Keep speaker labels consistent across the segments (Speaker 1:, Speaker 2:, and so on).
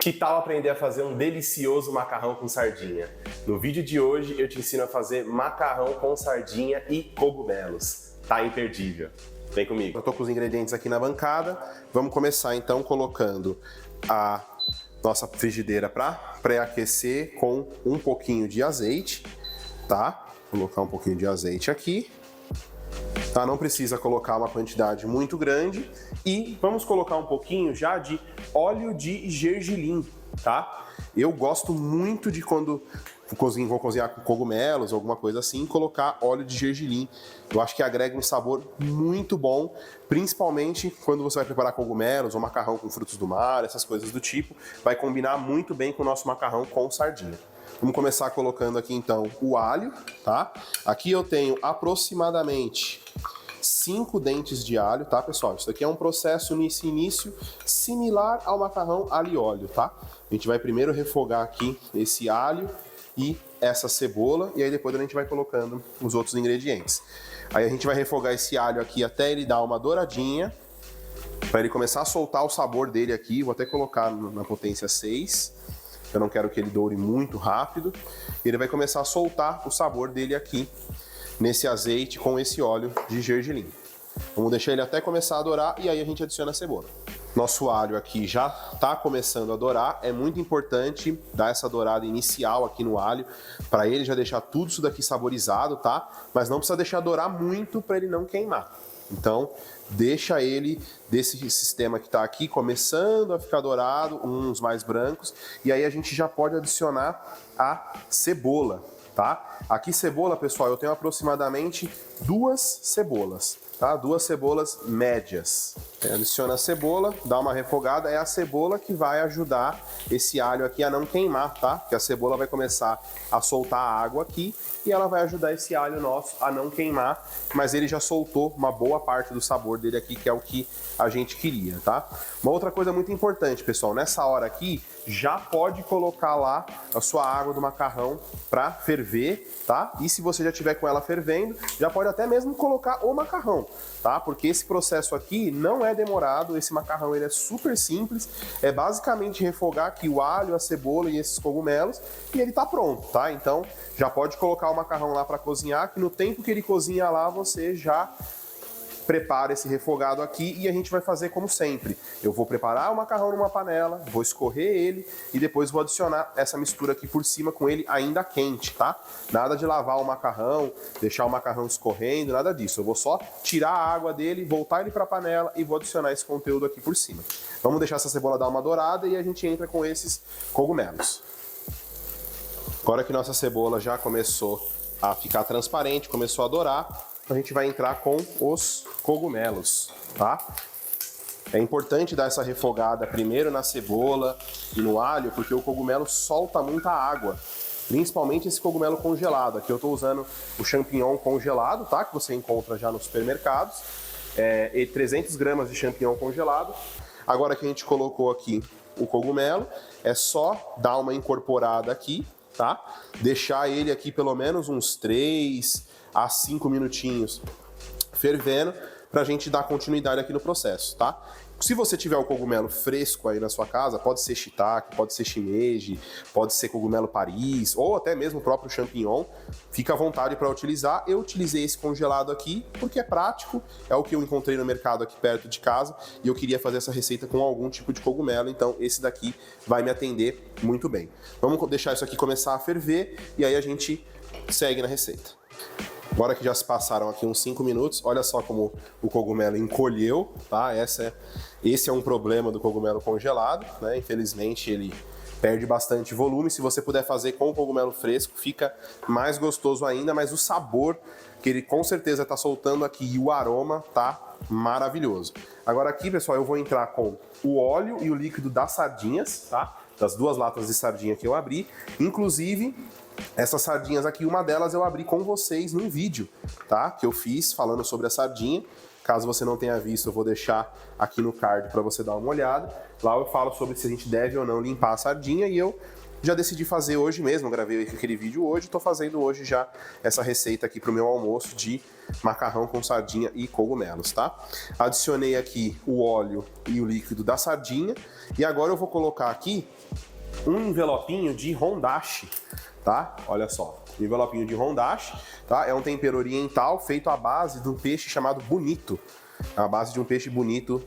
Speaker 1: Que tal aprender a fazer um delicioso macarrão com sardinha? No vídeo de hoje eu te ensino a fazer macarrão com sardinha e cogumelos. Tá imperdível. Vem comigo. Eu tô com os ingredientes aqui na bancada. Vamos começar então colocando a nossa frigideira para pré-aquecer com um pouquinho de azeite, tá? Vou colocar um pouquinho de azeite aqui. Tá? Não precisa colocar uma quantidade muito grande e vamos colocar um pouquinho já de óleo de gergelim, tá? Eu gosto muito de quando vou cozinhar com cogumelos, alguma coisa assim, colocar óleo de gergelim. Eu acho que agrega um sabor muito bom, principalmente quando você vai preparar cogumelos ou macarrão com frutos do mar, essas coisas do tipo, vai combinar muito bem com o nosso macarrão com sardinha. Vamos começar colocando aqui então o alho, tá? Aqui eu tenho aproximadamente 5 dentes de alho, tá, pessoal? Isso aqui é um processo nesse início similar ao macarrão alho e óleo, tá? A gente vai primeiro refogar aqui esse alho e essa cebola e aí depois a gente vai colocando os outros ingredientes. Aí a gente vai refogar esse alho aqui até ele dar uma douradinha, para ele começar a soltar o sabor dele aqui. Vou até colocar na potência 6. Eu não quero que ele doure muito rápido. Ele vai começar a soltar o sabor dele aqui nesse azeite com esse óleo de gergelim. Vamos deixar ele até começar a dourar e aí a gente adiciona a cebola. Nosso alho aqui já está começando a dourar. É muito importante dar essa dourada inicial aqui no alho para ele já deixar tudo isso daqui saborizado, tá? Mas não precisa deixar dourar muito para ele não queimar. Então, deixa ele desse sistema que está aqui começando a ficar dourado, uns mais brancos, e aí a gente já pode adicionar a cebola, tá? Aqui cebola, pessoal, eu tenho aproximadamente 2 cebolas, tá? 2 cebolas médias. Adiciona a cebola, dá uma refogada, é a cebola que vai ajudar esse alho aqui a não queimar, tá? Porque a cebola vai começar a soltar a água aqui e ela vai ajudar esse alho nosso a não queimar, mas ele já soltou uma boa parte do sabor dele aqui, que é o que a gente queria, tá? Uma outra coisa muito importante, pessoal, nessa hora aqui, já pode colocar lá a sua água do macarrão para ferver, tá? E se você já tiver com ela fervendo, já pode até mesmo colocar o macarrão, tá? Porque esse processo aqui não é demorado, esse macarrão ele é super simples, é basicamente refogar aqui o alho, a cebola e esses cogumelos e ele tá pronto, tá? Então já pode colocar o macarrão lá para cozinhar, que no tempo que ele cozinha lá você já prepara esse refogado aqui e a gente vai fazer como sempre. Eu vou preparar o macarrão numa panela, vou escorrer ele e depois vou adicionar essa mistura aqui por cima com ele ainda quente, tá? Nada de lavar o macarrão, deixar o macarrão escorrendo, nada disso. Eu vou só tirar a água dele, voltar ele para a panela e vou adicionar esse conteúdo aqui por cima. Vamos deixar essa cebola dar uma dourada e a gente entra com esses cogumelos. Agora que nossa cebola já começou a ficar transparente, começou a dourar, a gente vai entrar com os cogumelos, tá? É importante dar essa refogada primeiro na cebola e no alho, porque o cogumelo solta muita água, principalmente esse cogumelo congelado. Aqui eu estou usando o champignon congelado, tá? Que você encontra já nos supermercados, e 300 gramas de champignon congelado. Agora que a gente colocou aqui o cogumelo, é só dar uma incorporada aqui, tá? Deixar ele aqui pelo menos uns 3 a 5 minutinhos fervendo pra gente dar continuidade aqui no processo, tá? Se você tiver o cogumelo fresco aí na sua casa, pode ser shiitake, pode ser shimeji, pode ser cogumelo Paris ou até mesmo o próprio champignon, fica à vontade para utilizar. Eu utilizei esse congelado aqui porque é prático, é o que eu encontrei no mercado aqui perto de casa e eu queria fazer essa receita com algum tipo de cogumelo, então esse daqui vai me atender muito bem. Vamos deixar isso aqui começar a ferver e aí a gente segue na receita. Agora que já se passaram aqui uns 5 minutos, olha só como o cogumelo encolheu, tá? Esse é um problema do cogumelo congelado, né? Infelizmente ele perde bastante volume. Se você puder fazer com o cogumelo fresco, fica mais gostoso ainda, mas o sabor que ele com certeza está soltando aqui e o aroma tá maravilhoso. Agora aqui, pessoal, eu vou entrar com o óleo e o líquido das sardinhas, tá? Das 2 latas de sardinha que eu abri, inclusive essas sardinhas aqui, uma delas eu abri com vocês num vídeo, tá? Que eu fiz falando sobre a sardinha. Caso você não tenha visto, eu vou deixar aqui no card para você dar uma olhada. Lá eu falo sobre se a gente deve ou não limpar a sardinha e eu Já decidi fazer hoje mesmo, gravei aquele vídeo hoje, tô fazendo hoje já essa receita aqui pro meu almoço de macarrão com sardinha e cogumelos, tá? Adicionei aqui o óleo e o líquido da sardinha e agora eu vou colocar aqui um envelopinho de hondashi, tá? Olha só, um envelopinho de hondashi, tá? É um tempero oriental feito à base de um peixe chamado bonito, à base de um peixe bonito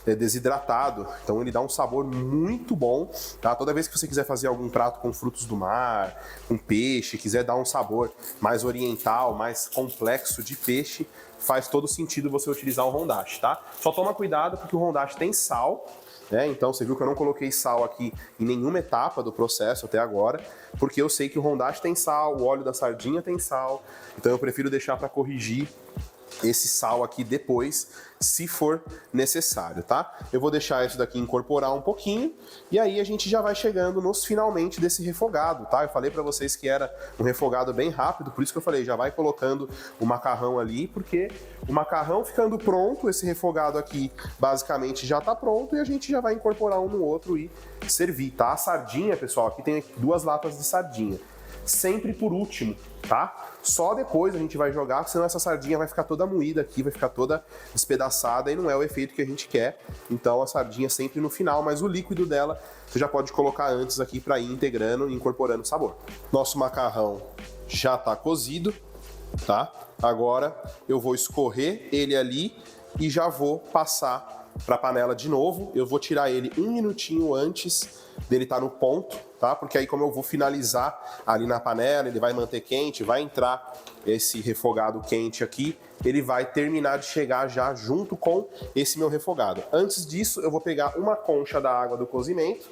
Speaker 1: desidratado, então ele dá um sabor muito bom, tá? Toda vez que você quiser fazer algum prato com frutos do mar, com peixe, quiser dar um sabor mais oriental, mais complexo de peixe, faz todo sentido você utilizar o hondashi, tá? Só toma cuidado porque o hondashi tem sal, né? Então você viu que eu não coloquei sal aqui em nenhuma etapa do processo até agora, porque eu sei que o hondashi tem sal, o óleo da sardinha tem sal, então eu prefiro deixar para corrigir esse sal aqui depois, se for necessário, tá? Eu vou deixar isso daqui incorporar um pouquinho e aí a gente já vai chegando nos finalmente desse refogado, tá? Eu falei pra vocês que era um refogado bem rápido, por isso que eu falei, já vai colocando o macarrão ali, porque o macarrão ficando pronto, esse refogado aqui basicamente já tá pronto e a gente já vai incorporar um no outro e servir, tá? A sardinha, pessoal, aqui tem 2 latas de sardinha. Sempre por último, tá? Só depois a gente vai jogar, senão essa sardinha vai ficar toda moída aqui, vai ficar toda despedaçada e não é o efeito que a gente quer. Então a sardinha sempre no final, mas o líquido dela você já pode colocar antes aqui para ir integrando e incorporando o sabor. Nosso macarrão já tá cozido, tá? Agora eu vou escorrer ele ali e já vou passar para a panela de novo. Eu vou tirar ele 1 minutinho antes dele estar no ponto, tá? Porque aí como eu vou finalizar ali na panela, ele vai manter quente, vai entrar esse refogado quente aqui, ele vai terminar de chegar já junto com esse meu refogado. Antes disso, eu vou pegar uma concha da água do cozimento,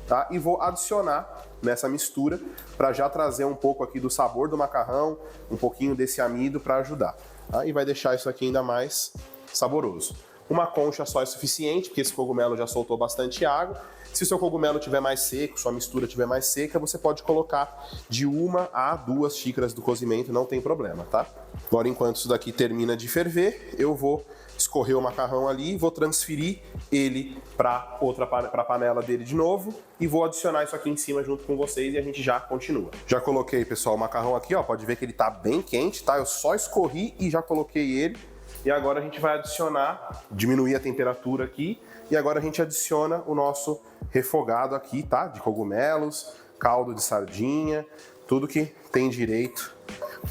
Speaker 1: tá? E vou adicionar nessa mistura para já trazer um pouco aqui do sabor do macarrão, um pouquinho desse amido para ajudar, tá? E vai deixar isso aqui ainda mais saboroso. Uma concha só é suficiente, porque esse cogumelo já soltou bastante água. Se o seu cogumelo estiver mais seco, sua mistura estiver mais seca, você pode colocar de 1 a 2 xícaras do cozimento, não tem problema, tá? Agora, enquanto isso daqui termina de ferver, eu vou escorrer o macarrão ali, vou transferir ele para a panela dele de novo e vou adicionar isso aqui em cima junto com vocês e a gente já continua. Já coloquei, pessoal, o macarrão aqui, ó, pode ver que ele tá bem quente, tá? Eu só escorri e já coloquei ele. E agora a gente vai adicionar, diminuir a temperatura aqui, e agora a gente adiciona o nosso refogado aqui, tá? De cogumelos, caldo de sardinha, tudo que tem direito,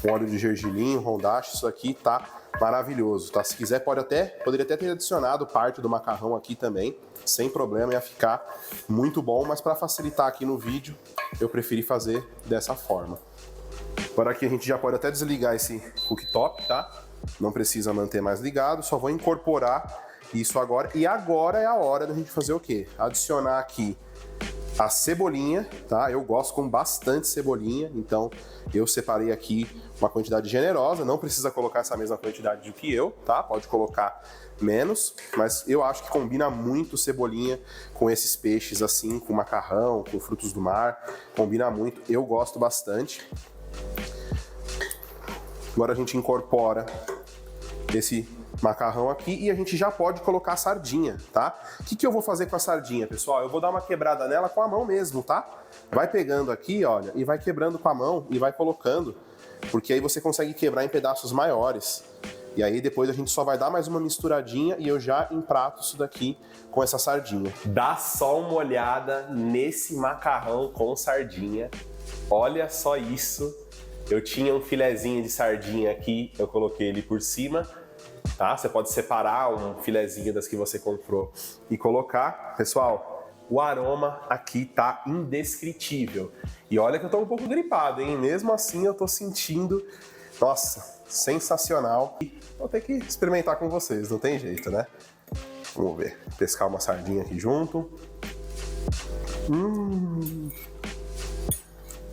Speaker 1: com óleo de gergelim, hondashi, isso aqui tá maravilhoso, tá? Se quiser poderia até ter adicionado parte do macarrão aqui também, sem problema, ia ficar muito bom, mas para facilitar aqui no vídeo, eu preferi fazer dessa forma. Agora aqui a gente já pode até desligar esse cooktop, tá? Não precisa manter mais ligado, só vou incorporar isso agora. E agora é a hora da gente fazer o quê? Adicionar aqui a cebolinha, tá? Eu gosto com bastante cebolinha, então eu separei aqui uma quantidade generosa, não precisa colocar essa mesma quantidade do que eu, tá? Pode colocar menos, mas eu acho que combina muito cebolinha com esses peixes assim, com macarrão, com frutos do mar, combina muito, eu gosto bastante. Agora a gente incorpora esse macarrão aqui e a gente já pode colocar a sardinha, tá? O que eu vou fazer com a sardinha, pessoal? Eu vou dar uma quebrada nela com a mão mesmo, tá? Vai pegando aqui, olha, e vai quebrando com a mão e vai colocando, porque aí você consegue quebrar em pedaços maiores. E aí depois a gente só vai dar mais uma misturadinha e eu já emprato isso daqui com essa sardinha. Dá só uma olhada nesse macarrão com sardinha. Olha só isso. Eu tinha um filezinho de sardinha aqui, eu coloquei ele por cima, tá? Você pode separar um filezinho das que você comprou e colocar. Pessoal, o aroma aqui tá indescritível. E olha que eu tô um pouco gripado, hein? Mesmo assim eu tô sentindo, nossa, sensacional. E vou ter que experimentar com vocês, não tem jeito, né? Vamos ver, pescar uma sardinha aqui junto.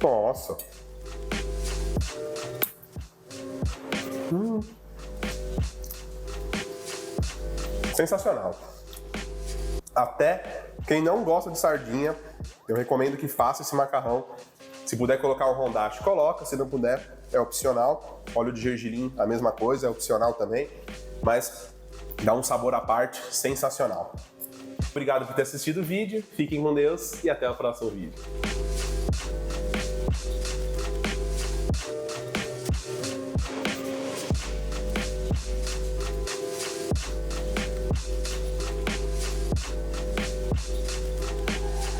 Speaker 1: Nossa. Sensacional. Até quem não gosta de sardinha, eu recomendo que faça esse macarrão. Se puder colocar um hondashi, coloca. Se não puder, é opcional. Óleo de gergelim, a mesma coisa, é opcional também. Mas dá um sabor à parte sensacional. Obrigado por ter assistido o vídeo, fiquem com Deus e até o próximo vídeo.